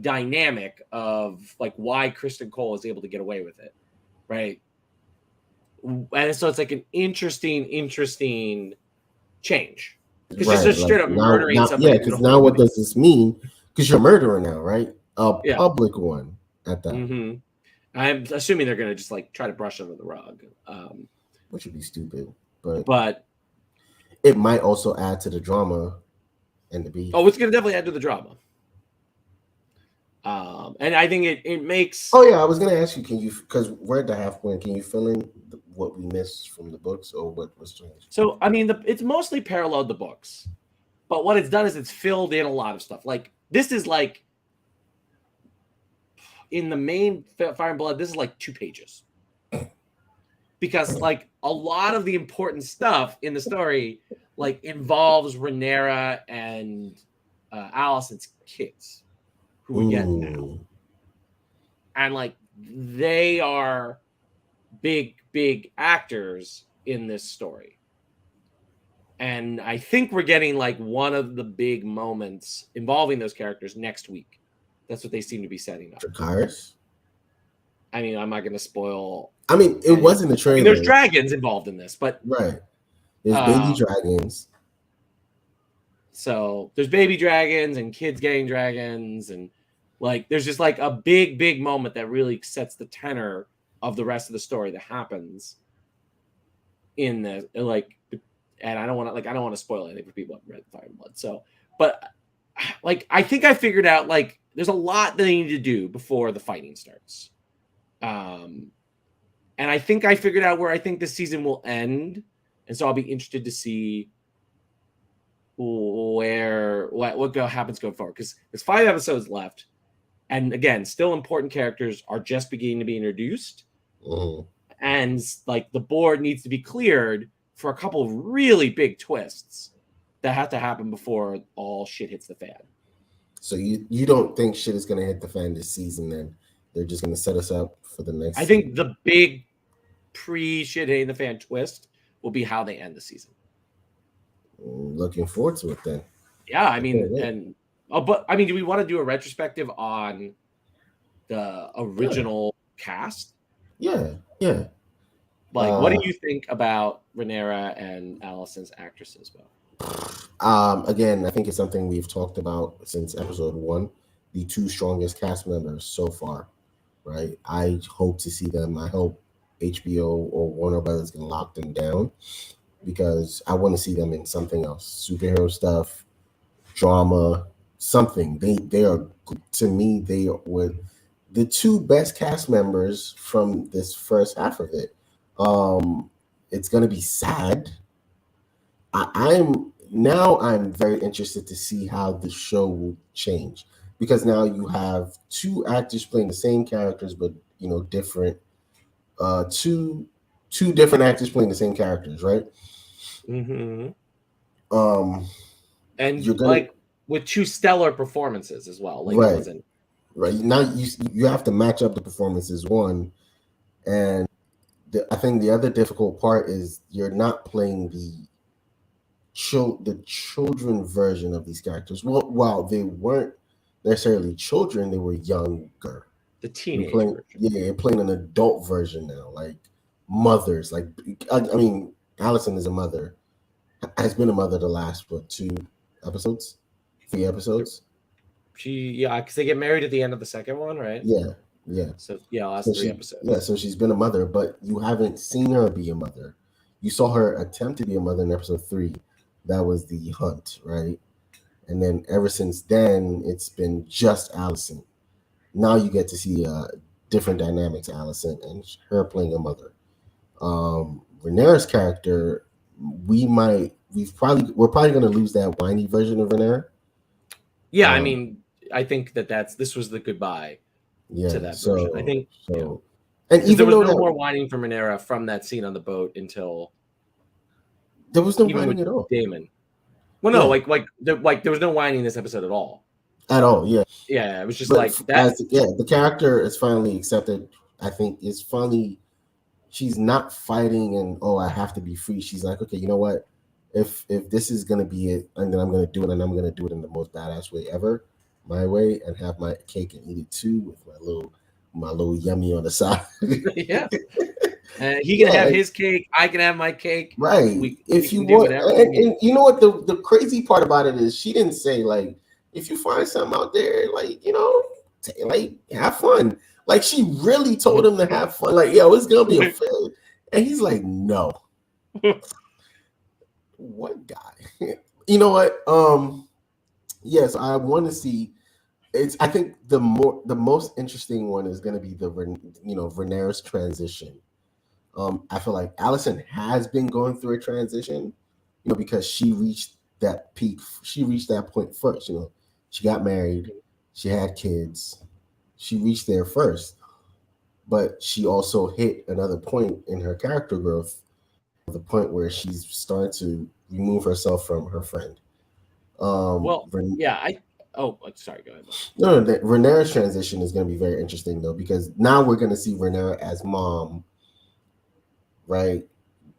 dynamic of like why Kristen Cole is able to get away with it. Right. And so it's like an interesting change. Because she's just straight up murdering somebody. Yeah, because now what does this mean? Because you're murdering now, right? A public one at that. Mm-hmm. I'm assuming they're going to just like try to brush under the rug. Which would be stupid. But it might also add to the drama and the beef. Oh, it's going to definitely add to the drama. And I think it makes. Oh yeah, I was gonna ask you, can you? Because we're at the half point. Can you fill in what we missed from the books, or what was changed? So I mean, it's mostly paralleled the books, but what it's done is it's filled in a lot of stuff. Like this is like in the main Fire and Blood. This is like 2 pages because like a lot of the important stuff in the story like involves Rhaenyra and Alicent's kids. Who we get now. And like they are big actors in this story. And I think we're getting like one of the big moments involving those characters next week. That's what they seem to be setting up. Dracarys? I mean, I'm not going to spoil. I mean, it wasn't the trailer. I mean, there's dragons involved in this, but right. There's baby dragons. So there's baby dragons and kids getting dragons, and like there's just like a big moment that really sets the tenor of the rest of the story that happens in the like. And I don't want to spoil anything for people who have read Fire and Blood. So, but like I think I figured out like there's a lot that they need to do before the fighting starts. And I think I figured out where I think this season will end, and so I'll be interested to see what happens going forward, because there's 5 episodes left, and again, still important characters are just beginning to be introduced, and like the board needs to be cleared for a couple of really big twists that have to happen before all shit hits the fan. So you don't think shit is going to hit the fan this season? Then they're just going to set us up for the next. I think the big pre-shit hitting the fan twist will be how they end the season. Looking forward to it then. Yeah, I mean, but I mean, do we want to do a retrospective on the original cast? Yeah. Like, what do you think about Rhaenyra and Alicent's actresses, Bo? Again, I think it's something we've talked about since episode 1. The 2 strongest cast members so far, right? I hope to see them. I hope HBO or Warner Brothers can lock them down, because I want to see them in something else, superhero stuff, drama, something. They are, to me, they were the 2 best cast members from this first half of it. It's gonna be sad. I'm now I'm very interested to see how the show will change, because now you have two actors playing the same characters, but different. Two different actors playing the same characters, right? Mm-hmm. Um, And you're gonna like with two stellar performances as well. Like it right, wasn't. right now. You have to match up the performances one, and I think the other difficult part is you're not playing the children version of these characters. Well, while they weren't necessarily children, they were younger. The You're teenage playing, version. yeah, you're playing an adult version now, like mothers. Like, I mean, Allison is a mother, has been a mother the last two episodes, 3 episodes. Yeah, because they get married at the end of the second one, right? Yeah, yeah. So yeah, last So three episodes. yeah, so she's been a mother, but you haven't seen her be a mother. You saw her attempt to be a mother in episode 3. That was the hunt, right? And then ever since then, it's been just Allison. Now you get to see different dynamics, Allison and her playing a mother. Rhaenyra's character, we're probably going to lose that whiny version of Rhaenyra. Yeah, I mean, I think this was the goodbye to that version. I think so. And there even was though no more whining from Rhaenyra from that scene on the boat until there was no even whining with at all. Damon. Well, no, there was no whining in this episode at all. At all, yeah. Yeah, it was just like that. The character is finally accepted. I think is finally, she's not fighting and I have to be free. She's like, okay, you know what? If this is gonna be it, and then I'm gonna do it, and I'm gonna do it in the most badass way ever, my way, and have my cake and eat it too with my little yummy on the side. Yeah. He can have his cake. I can have my cake. Right. If you want, and you know what the crazy part about it is, she didn't say like, if you find something out there, like like have fun. Like she really told him to have fun. Like, yo, it's gonna be a fail. And he's like, no. What guy? You know what? Yes, I want to see. I think the most interesting one is gonna be Rhaenyra's transition. I feel like Allison has been going through a transition, because she reached that peak. She reached that point first. She got married, she had kids, she reached there first. But she also hit another point in her character growth, the point where she's starting to remove herself from her friend. Sorry, go ahead. No, Rhaenyra's transition is going to be very interesting though, because now we're going to see Rhaenyra as mom, right?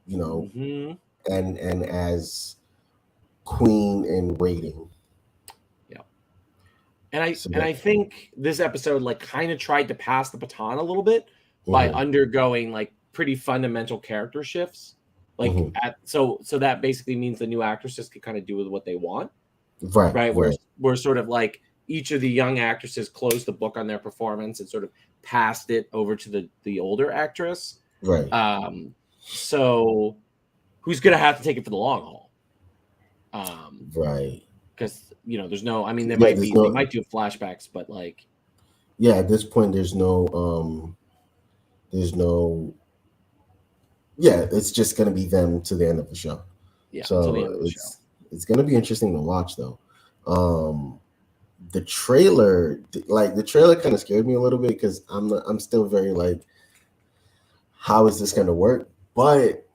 Mm-hmm. and as queen in waiting. Yeah, and I think this episode like kind of tried to pass the baton a little bit by undergoing like pretty fundamental character shifts. Like so that basically means the new actresses can kind of do with what they want. Right. We're sort of like each of the young actresses closed the book on their performance and sort of passed it over to the older actress. Right. So who's gonna have to take it for the long haul? Right. Because there's no. I mean, they might do flashbacks, but like. Yeah, at this point, there's no. Yeah, it's just gonna be them to the end of the show. Yeah. So it's gonna be interesting to watch though. The trailer kind of scared me a little bit, because I'm still very like, how is this gonna work? But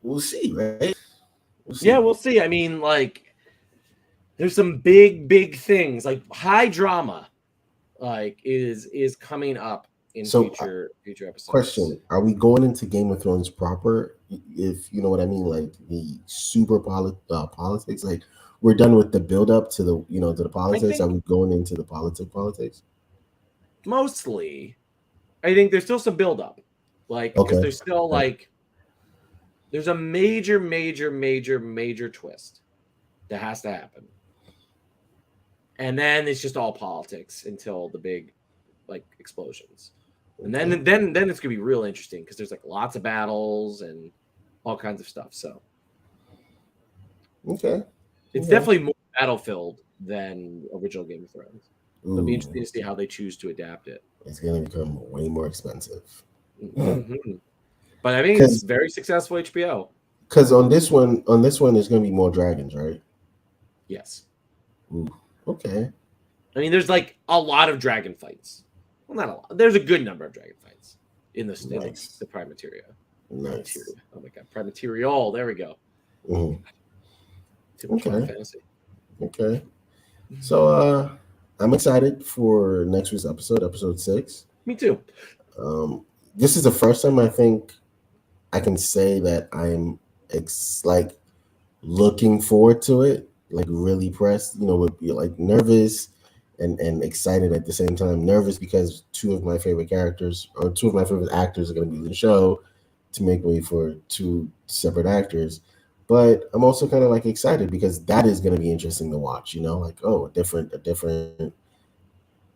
we'll see, right? We'll see. I mean, like, there's some big things, like high drama, like is coming up in future episodes. Question: are we going into Game of Thrones proper? If you know what I mean, like the super politics. Like, we're done with the build up to the to the politics. Are we going into the politics? Mostly, I think there's still some build up, like because there's still like there's a major twist that has to happen, and then it's just all politics until the big like explosions. And then it's gonna be real interesting because there's like lots of battles and all kinds of stuff. So it's definitely more battle-filled than original Game of Thrones. So it'll be interesting to see how they choose to adapt it. It's gonna become way more expensive. Mm-hmm. But I think it's very successful HBO. Because on this one, there's gonna be more dragons, right? Yes. Ooh, okay, I mean, there's like a lot of dragon fights. Well, not a lot. There's a good number of dragon fights in nice, the Prime Materia. nice. Oh my god, Prime Material. There we go. Mhm. Too much Final Okay, Fantasy. okay. So I'm excited for next week's episode 6. Me too. This is the first time I think I can say that I'm like looking forward to it, like really pressed, would be like nervous and excited at the same time. Nervous because two of my favorite characters or two of my favorite actors are going to be in the show to make way for two separate actors. But I'm also kind of like excited because that is going to be interesting to watch, like, oh, a different,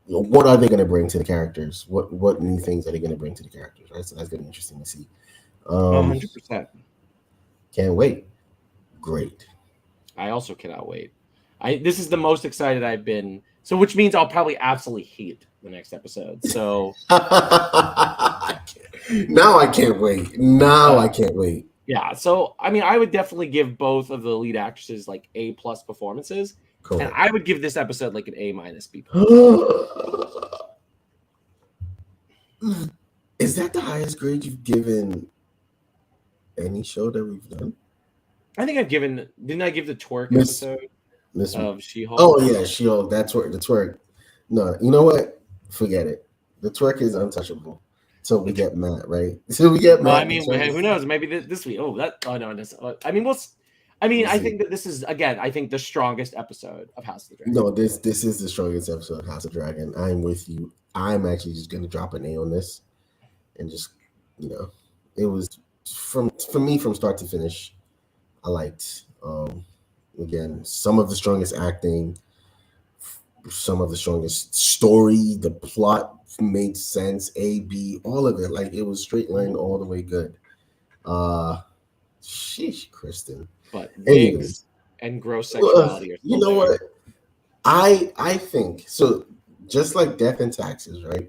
what are they going to bring to the characters? What new things are they going to bring to the characters, right? So that's going to be interesting to see. Um, 100%. can't wait. Great. I also cannot wait. This is the most excited I've been. So, which means I'll probably absolutely hate the next episode. So, Now I can't wait. Now I can't wait. yeah. So, I mean, I would definitely give both of the lead actresses like A plus performances, and Correct. I would give this episode like an A minus B. Is that the highest grade you've given any show that we've done? I think I've given. Didn't I give the twerk Miss episode Miss. of She-Hulk? Oh yeah, She-Hulk. That's where the twerk. No, you know what? Forget it. The twerk is untouchable. Till we get Matt, right? Till we get Well, Matt. I mean, who knows? Maybe this week. Oh, that. Oh no. I mean, I think that this is again. I think the strongest episode of House of the Dragon. No, this is the strongest episode of House of Dragon. I'm with you. I'm actually just gonna drop an A on this, and just it was for me from start to finish. I liked again some of the strongest acting, some of the strongest story. The plot made sense. A B, all of it. Like it was straight line all the way good. Sheesh, Kristen. But Anyways, wigs and gross sexuality are you still know there. what? I think so. Just like death and taxes, right?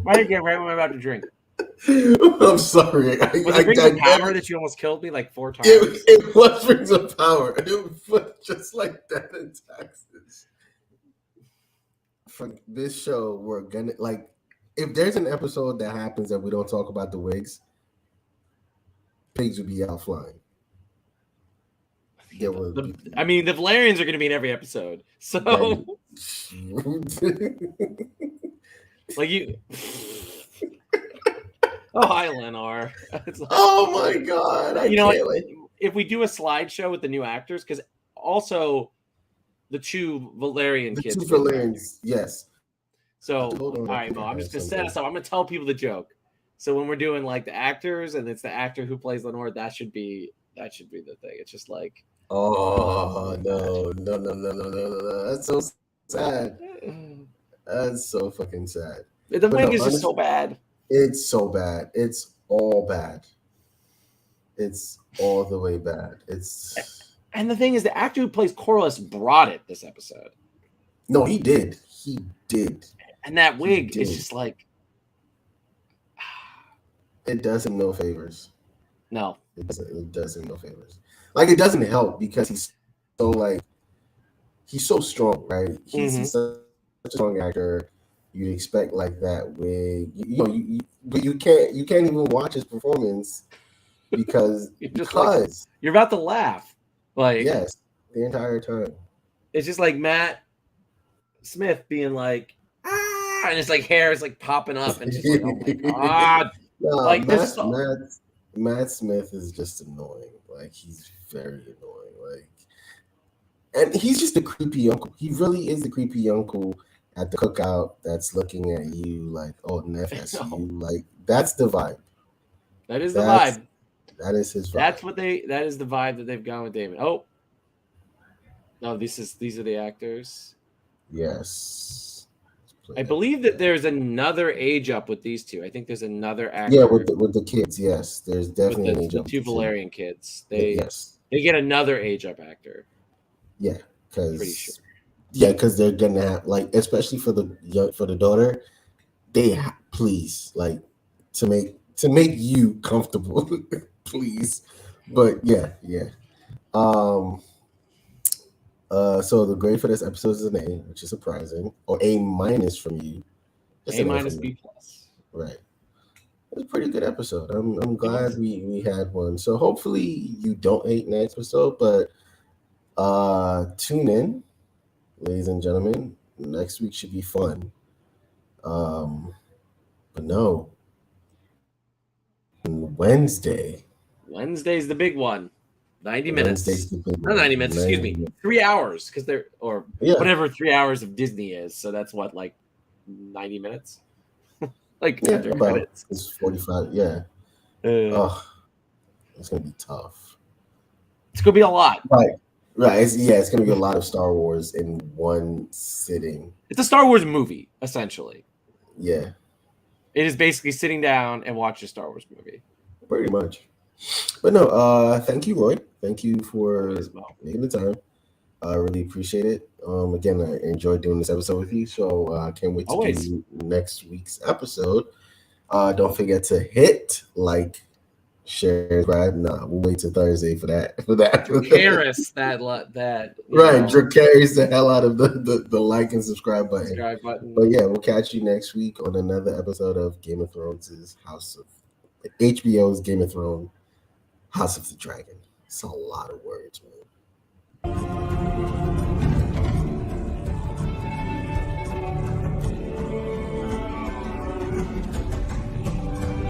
Why did you get right when I'm about to drink? I'm sorry. Was it Rings of Power that you almost killed me like 4 times? It was Rings of Power. It was just like death and taxes. For this show, we're gonna like if there's an episode that happens that we don't talk about the wigs, pigs would be out flying. I mean, the Valerians are going to be in every episode. So, like you. Oh, hi, Lenore. Like, oh my god! You know, if we do a slideshow with the new actors, because also the two Valerian kids. The two Valerians, yes. So, all right, Mo, I'm just going to set us up. I'm going to tell people the joke. So when we're doing like the actors, and it's the actor who plays Lenore, that should be the thing. It's just like. Oh no! That's so sad. That's so fucking sad. The wing is just so bad. It's so bad. It's all bad. It's all the way bad. And the thing is, the actor who plays Corliss brought it this episode. No, he did. He did. And that wig is just like. It does him no favors. No. It does him no favors. Like it doesn't help because he's so strong, right? He's such a strong actor. You'd expect like that wig, but you can't even watch his performance because you're about to laugh, like yes, the entire time. It's just like Matt Smith being like, and it's like hair is like popping up, and just like, oh my god, like Matt Smith is just annoying. Like he's very annoying. Like, and he's just a creepy uncle. He really is the creepy uncle at the cookout that's looking at you like, oh, Neff, that's you. Like that's the vibe. That is the vibe. That is his vibe. That is the vibe that they've gone with Damon. Oh. No, these are the actors. Yes. I believe that there's another age up with these two. I think there's another actor. Yeah, with the kids, yes. There's definitely an age up. Two Valerian kids. They get another age up actor. Yeah, because pretty sure. Yeah, because they're gonna have especially for the daughter, please to make to make you comfortable, please. But yeah. Um. So the grade for this episode is an A, which is surprising, or A minus from you. It's A an A minus from me, B plus. right? It's a pretty good episode. I'm It glad was. we had one. So hopefully you don't hate next episode, but tune in, ladies and gentlemen. Next week should be fun. Um, but no, on Wednesday. Wednesday's the big one. 90 Wednesday's minutes. the big Not one. 90 minutes, excuse me. 3 hours, because they're or Yeah, whatever 3 hours of Disney is. So that's what, like 90 minutes? Like yeah, 30 about minutes. it's 45. Yeah. Uh, Oh, it's gonna be tough. it's gonna be a lot. Right. Right. It's gonna be a lot of Star Wars in one sitting. It's a Star Wars movie, essentially. Yeah, It is basically sitting down and watch a Star Wars movie. pretty much. But no, thank you, Roy. Thank you for Always well. making the time. I really appreciate it. Again, I enjoyed doing this episode with you, so I can't wait to Always. do next week's episode. Don't forget to hit like, share, subscribe. Nah, we'll wait till Thursday for that. Dracarys, that Right, Dracarys the hell out of the like and subscribe button. subscribe button. But yeah, we'll catch you next week on another episode of Game of Thrones' House of HBO's Game of Thrones House of the Dragon. It's a lot of words, man.